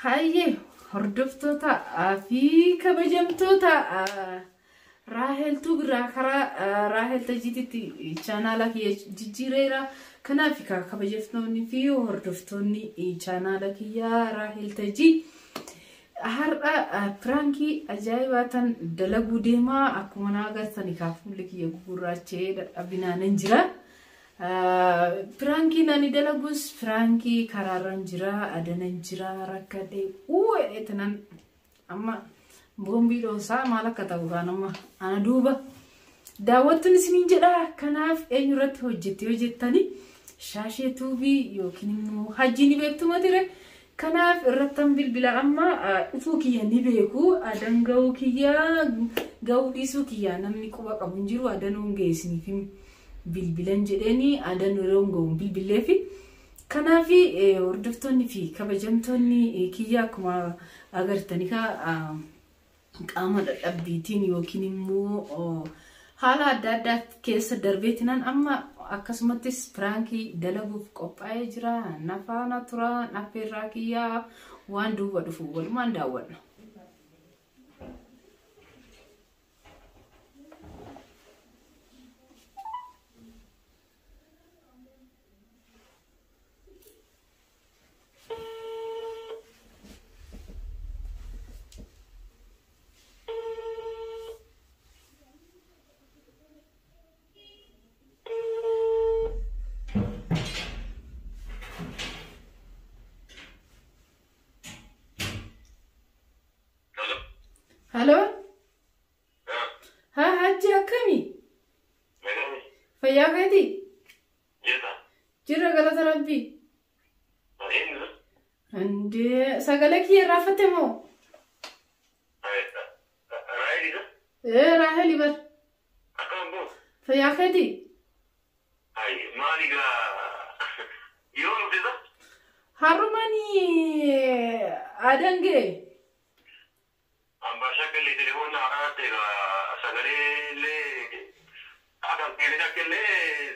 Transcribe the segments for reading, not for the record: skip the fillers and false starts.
Haye hordoftoota fi kabajamtoota Rahel Tugra kara Rahel tajititti channel kiyya jijjiireera kanaaf kabajamtoonni fi hordoftoonni channel kiyya Rahel taji har'a pranki ajaa'ibatan dalaguu deema akkuma naagartani kaafulli kiyya gurraachee dadhabinaan jira. Pranki nani dalagus Franki kararan jira adanan jira rakkade etanan amma bombi dosa malaka tawganama ana duuba daawwatun isinin jedha kanaaf eenyuratti hojjettani shaashee tuubii yookiin immoo hajjini beektu matire kanaaf irrattan bilbila amma ufuu kiyya ni beeku adan ga'u kiyya ga'u dhiisuu kiyya namni quba qabu hin jiru adanuun geessiniif bilbilan jedheni adan rongo bilbileefi kanaafi hordoftoonni fi kabajamtoonni kiyya akkuma agartani ka qaama dadhabbiitiin yookiin immoo haala adda addaa keessa darbeetinan amma akkasumattis pranki dalaguuf qophaa'ee jira nafaana tura nafeerraa kiyya waan duuba dhufu walumaan daawwanna. Hello? Ha hajji akkami? Fayyaa keeti? Jirra galata rabbi. Ande sagalee kiyya raafatte moo? Raheli bar. Fayyaa keeti? Harumani adange. Ambasciatore di telefono a te sagale akan kira kelle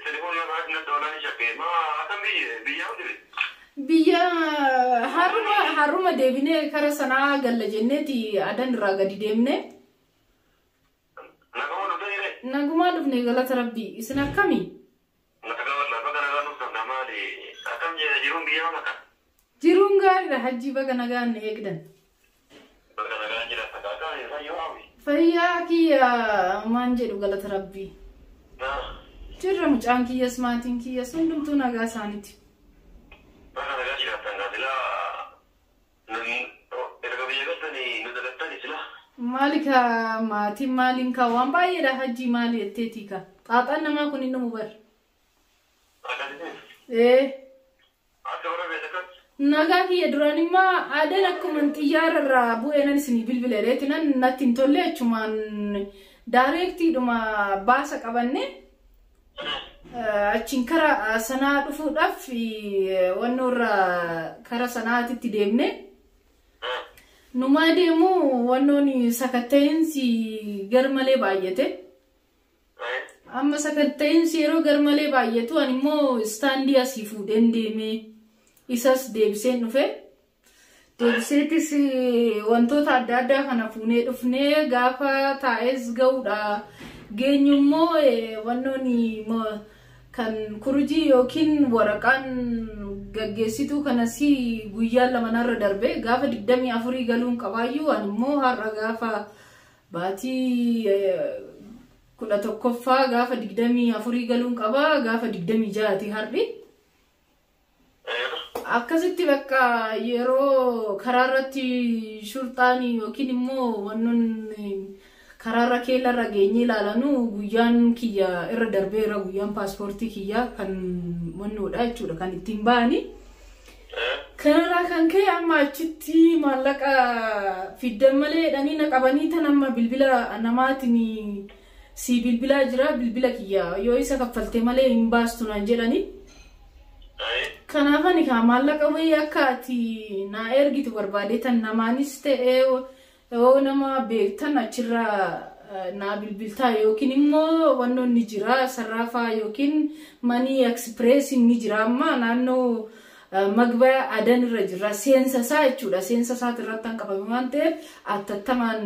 telefono na dolani chakke ma akan biya haruma debine kara sana galla jenneti adan raga di demne naguma dufne galata rabbi isna kami jirunga haji baga nagan egdan Fayyaa kiyya manje galata rabbi. Jirra mucaan kiyya smaatiin kiyya hundumtuu nagaa isaaniiti. Maalika maatiin maaliin ka waan baay'eedha hajji maali etteetii ka xaaxaan namaa kun inni mubar. Nagaa kiyya duranimma adan akkuma xiyyaararraa bu'eenan isin bilbileetinan nattiin tolle achumaan directii dhuma baasa qabanne achiin kara sanaa dhufuudhaaf wannoorra kara sanaatitti deemne numaa deemu wannoon sakatta'insi garmalee baay'ate amma sakatta'insi yeroo garmalee baay'atu ani immoo istaandii asii fuudheen deeme isas deebiseen dhufe deebiseetis wantoota adda addaa kana fuunee dhufnee gaafa taa'es ga'uudha geenyummoo wannoon kan kurjii yookiin waraqaan gaggeessituu kanas guyyaa lamanarra darbe gaafa 24 galuun qabaayyuu ani immoo har'a gaafa baatii 11ffaa gaafa 24 galuun qabaa gaafa 26ti har'i akkasitti bakka yeroo karaarratti shurxaanii yookiin immoo wannoon karaarra keellarra geenye ilaalanu guyyaan kiyya irra darbeera guyyaan paaspoortii kiyya kan wannoodha jechuudha kan ittiin ba'ani kanarraa kan ka'e amma achitti maallaqa fiddan malee jedhanii na qabanii tan amma bilbila namaatiin si bilbilaa jira bilbila kiyya yoo isa kaffaltee malee hin baastu naan jedhani kanaafani ka maallaqa wayii akka ati na ergitu barbaadeetan namaanis ta'ee nama beektan achirraa na bilbiltaa yookiin immoo wannoon ni jira sarraafaa yookiin manii express ni jira amma naannoo magbaa adan irra jira seensa isaa jechuudha seensa isaa irratti hanqafame waan ta'eef attattamaan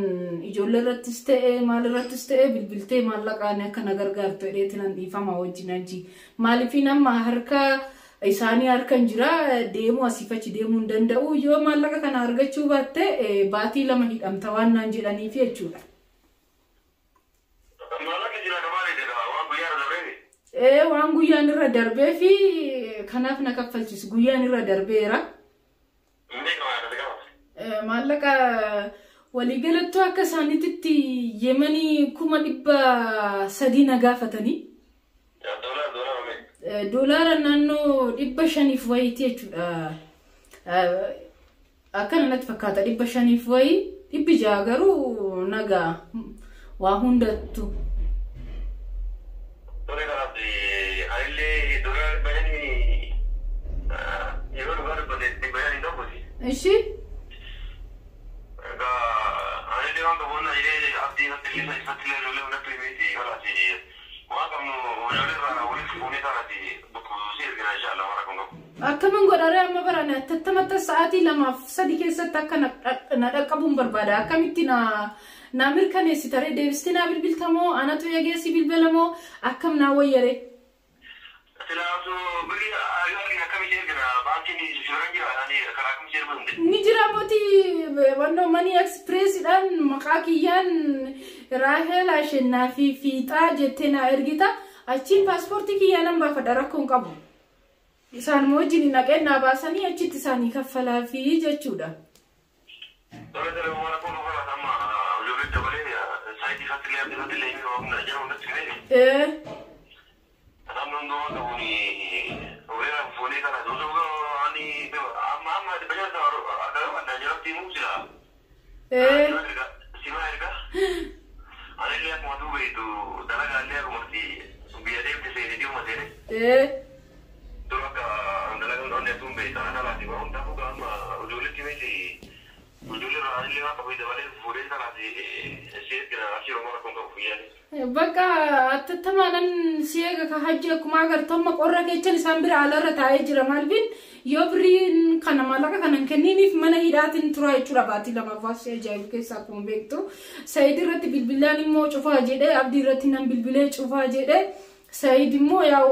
ijoollee irrattis ta'e maal irrattis ta'e bilbiltee maallaqaan akka na gargaartu jedheetiin an dhiifama wajjin anji maaliif nama harka isaanii harkan jira deemu asiifachi deemuu hin danda'u yoo maallaqa kana argachuu baatte baatii lama hidhamta waan naan jedhaniif jechuudha. Waan guyyaan irra darbee fi kanaaf na kaffalchisu guyyaan irra darbeera. Maallaqa waliigalattuu akka isaaniitti Yemanii 300 na gaafatanii. Doolaara naannoo 500 wayiiti jechuudha. Akkana natti fakkaata 500 wayi 600 garuu nagaa waa hundattu. Ishi? Akkaman godhare amma barana tattamatta sa'aatii 2-3 keessatti akka na dhaqqabuun barbaada akkamitti na mirkaneessitare deebistee na bilbiltamoo anatu yageessi bilbilamoo akkam na wayyare ni jira moti wando Money Express dan maqaa kiyyaan Rahel Ashenna fi fiixaa jettee na ergita achiin paaspoortii kiyyaan an baafadha rakkoon qabu isaan wajjin naqennaa baasanii achitti isaanii kaffalaa fi jechuudha. Baka attamanan siega ka hajji akkuma agartamma qorra keechan isaan bira alarra taa'ee jira maalbin yoo biriin kana maallaqa kanan kenniiniif mana hidhaatiin tura jechuudha baatii lamaffaas ajaa'ibu keessaa akkuma beektu Saayid irratti bilbilaan immoo cufaa jedhee Abdii irratti nan bilbilee cufaa jedhee Saayid immoo yaa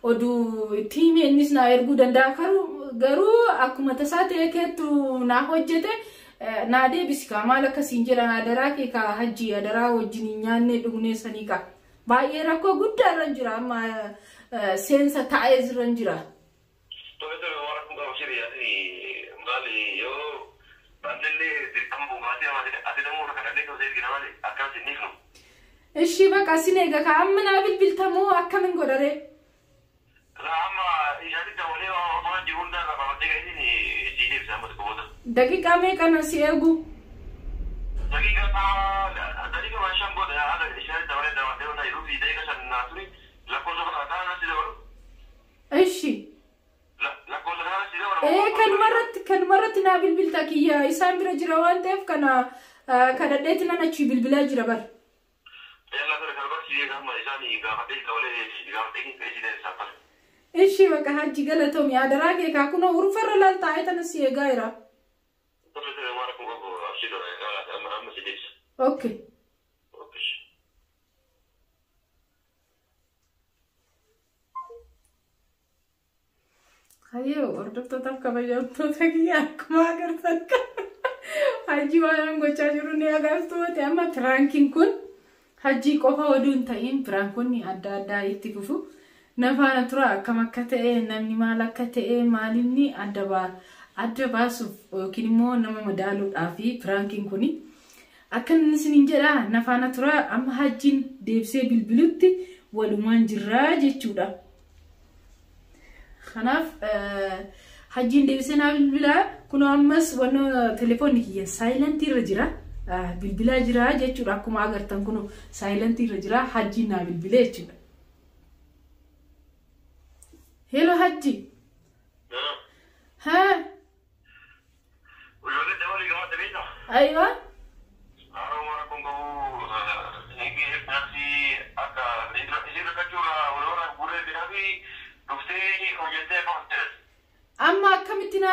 oduu tiimii innis na erguu danda'a garuu akkuma tasaa ta'ee keettu na hojjete naade bisika maala kasiin jedhan adaraa kee ka hajji adaraa wajjin nyaanne dhugne sanika baay'ee rakkoo guddaa irra jira amma seensa taa'ee irra jira Ishi baka sinega ka amma na bilbiltamoo akkamin godhare daqiiqaa meeqa na si eegu Ishi kanumarratti naa bilbilta kiyya isaan bira jira waan ta'eef kana kadhadheeti nan achi bilbilaa jira bar Ishi baka hajji galatoom yaadaraa kee kaakuna urufarra laal taa'ee tana si eegaa jira. Okay. Hayo hordoftoota kabajamtoota kiyya akkuma agartan hajji waan gochaa jiru ni agartoota amma piraankiin kun hajji qofa oduun ta'in piraankoonni adda addaa itti fufu. Nafana tura akkam akka ta'e namni maal akka ta'e maalinni adda baasuuf yookiin immoo nama madaaluudhaaf piraankiin kuni akka inni isin jedha nafana tura amma hajjiin deebisee bilbilutti walumaan jirraa jechuudha. Kanaaf hajjiin deebisee naa bilbilaa kun ammas wanno telefoonni kiyya silent irra jira bilbilaa jira jechuudha akkuma agartan kun silent irra jira hajjiin naa bilbilee jechuudha. Hello Haji. Ha? Aywa? أما كمتنا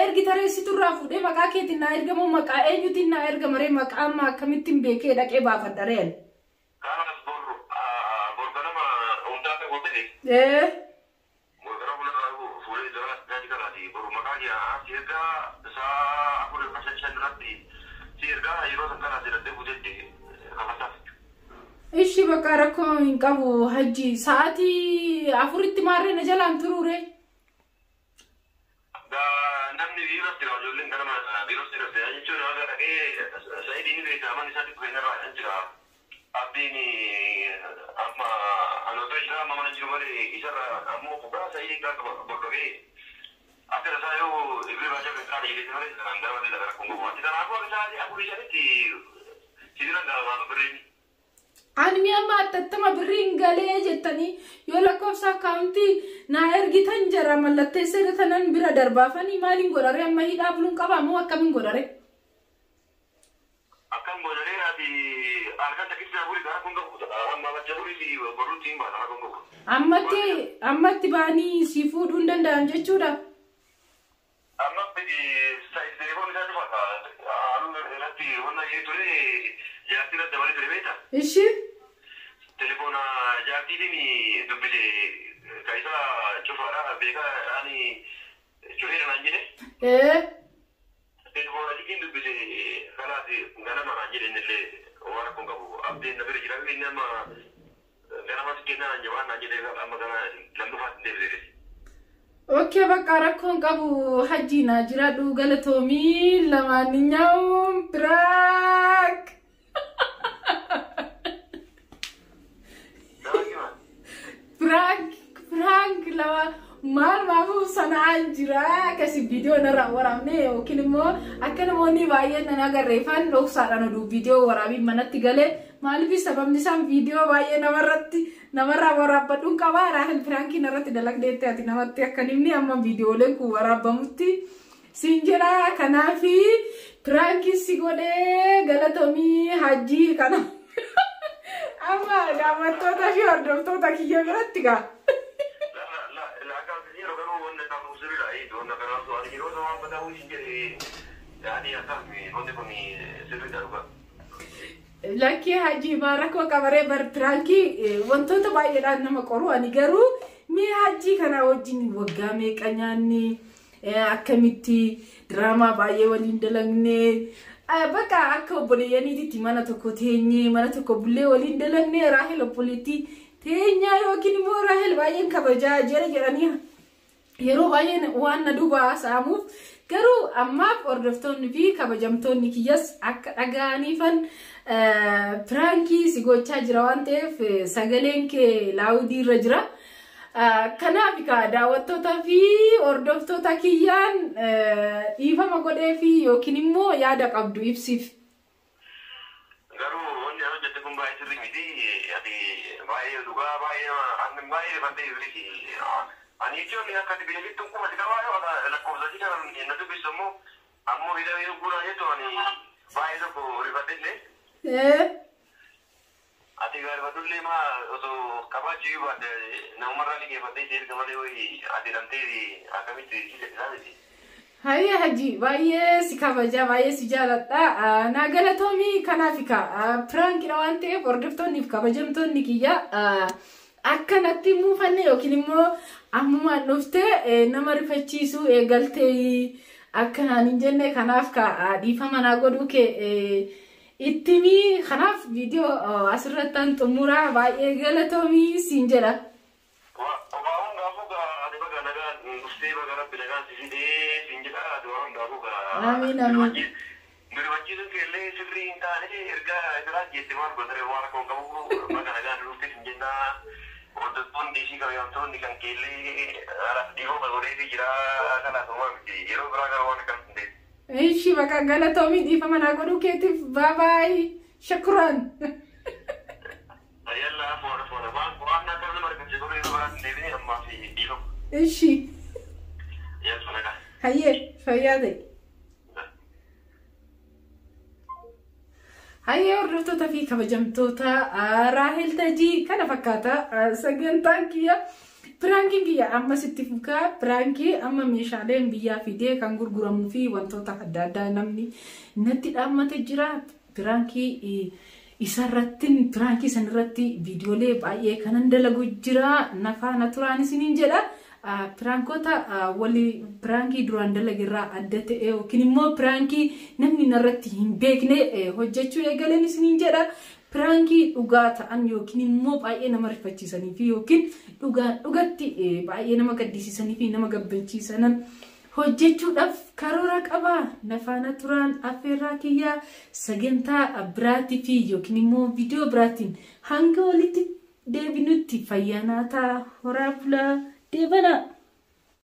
إرجع ترى سترافو ده مكان كتنا إرجع مو مكان أيجو تنا إرجع مري مكان أما كمتين بيكي لك إيه بافدرين كان أصبر بركنا ما أمدا تقولي إيه بركنا ولا فوري دراس نادي كلادي بر مكان يا سيركا سا أقول مثلا شنرتي سيركا يروح كنا سيرتي بودتي خلاص إيش بكركم إنكابو هجي ساعتي أفوريت ماري نجلا تروره namni virus tira ijoolleen ganama virus tira jechuun aga dhaqee sa'idiin beekaa manni isaatti dhufee narraa kan jira abdiin amma anoota jira amma mana jiru malee isarra ammoo kubbaa sa'idii kan bordogee akka tasaa yoo ibree baajaa kan kaan jedhee malee sanaan gara malee dagara kun gogooti kanaafuu akka isaanii afurii shanitti sibiilan galamaan birreen Ani miyama tattama birin galee jettanii yoo lakkoofsa akkaawuntii naa ergitan jara mallattee seeratanan bira darbaafanii maaliin godhare amma hidhaa buluun qaba moo akkamiin godhare? Akkam godhare ati halkan takkisii buli gara kun qabu amma bacha buli si boruutiin baata kun qabu. Ammatti baanii si fuudhuu hin danda'an jechuudha. Amma telefoon isaa dhufa haaluma irratti wanna jedhu ture jaartii irratti dabalee ture beektaa? Ishi? Telefoona jaartiitiin dubbise kaisa cufaadha beekaa ani cufeera naan jedhe. Telefoona jikin dubbise kanaas ganama naan jedhe innillee waan akkun qabu abdeen na bira jira inni amma ganama si kennaa naan jabaan naan jedhe amma gana lammafaatti deebisee. Oke bakka rakkoon qabu hajji naa jiraadhu galatoomii lamaaninyaawu biraak. Frank lama maal maafu sanaan jira kasi video narra waraabne yookiin immoo akka namoonni baay'een nan agarreeffan dhoksaadhaan oduu video waraabiin manatti galee maaliif sababni isaan video baay'ee namarraa waraabbadhuun qabaa Raahel Frankiin irratti dalagdeetti ati namatti akka nimni amma videoleen kun waraabamutti siin jira kanaafi Frankiin si godhee galatoomii hajjii kana amma daawwattoota fi hordoftoota kiyya biratti gaa. Laki haji barakoo qabaree bar Franki wantoota baay'eedhaan nama qoru ani garuu mee haji kana wajjin waggaa meeqa nyaanne akkamitti diraamaa baay'ee waliin dalagne bakka akka obboleeyyaniitti mana tokko teenyee mana tokko bullee waliin dalagne Raahel obboleettii teenyaa yookiin immoo Raahel baay'een kabajaa jedhanii yeroo baay'een waan na duuba saamuuf garuu ammaaf hordoftoonni fi kabajamtoonni kiyyas akka dhaga'aniifan Franki si gochaa jira waan ta'eef sagaleen kee laawudii irra jira. Kanaaf daawwattoota fi hordoftoota kiyyaan dhiifama godhee fi yookiin immoo yaada qabdu ibsiif. Garuu wanti ani hojjette kun baay'ee sirrii miti ati baay'ee dhugaa baay'ee fantee jirti. Ani jechuun akka bineelditti kuma si qabaa lakkoofsa kana na dubbisu ammoo hidhamee gurraa jettu ani baay'ee tokko rifattee. Ati garbaadullee maa osoo kabajii baate namarraa liqeeffattee seerga malee wayii ati damtee akkamitti isaaniiti. Hayya haji baay'ee si kabaja baay'ee si jaaladha. Na galatoomii kanaaf Frankidha waan ta'eef hordoftoonni fi kabajamtoonni kiyya akkanatti muufanne yookiin immoo ammumaan dhuftee nama rifachiisu eegaltee akkanaan hin jenne kanaaf dhiifama naa godhuu kee ittimi kanaaf video asirrattan xumuraa baay'ee galatoomii siin jedha. Waan gaafuudha ati baga nagaan dhuftee baga rabbi nagaan si fidee siin jedha ati waan gaafuudha. Amiin. Mirwachiisuun keellee sirrii hin taane ergaa biraa jettee waan godhare waan akkuma qabu baga nagaan dhuftee siin jennaa hordoftoonni fi kabajamtoonni kan keellee dhiifama godheetii jira kanaaf yeroo biraa gara waan akkam hin deebiin. Ishi bakka galatoomii dhiifama naa godhuu keetiif bye shukran. Yalla foona waan akka nama argamsiisu yeroo biraa hin deebiin ammaa fi dhiifama. Ishi. Yalla nagaa. Hayyee fayyaa ta'e. Hayyee hordoftoota fi kabajamtoota Raahel Tajii kana fakkaata sagantaan kiyya Piraankiin kiyya amma sitti fukaa piraankii amma meeshaaleen biyyaa fidee kan gurguramuu fi wantoota adda addaa namni natti dhaammate jira. Piraankii piraankii sanirratti viidiyoolee baay'ee kanan dalagu jira. Nafaana turaan isiniin jedha. Piraankoota piraankii duraan dalagirraa adda ta'e yookiin immoo piraankii namni narratti hin beekne hojjechuu eegaleen isiniin jedha. Piraankii dhugaa ta'an yookiin immoo baay'ee nama rifachiisanii fi yookiin dhugatti baay'ee nama gaddisiisanii fi nama gabbachiisan hojjechuudhaaf karoora qaba. Nafaana turaan affeerraa kiyyaa sagantaa biraatii fi yookiin immoo viidiyoo biraatiin hanga walitti deebinutti fayyaanaa ta'a. Horaa bulaa deebana.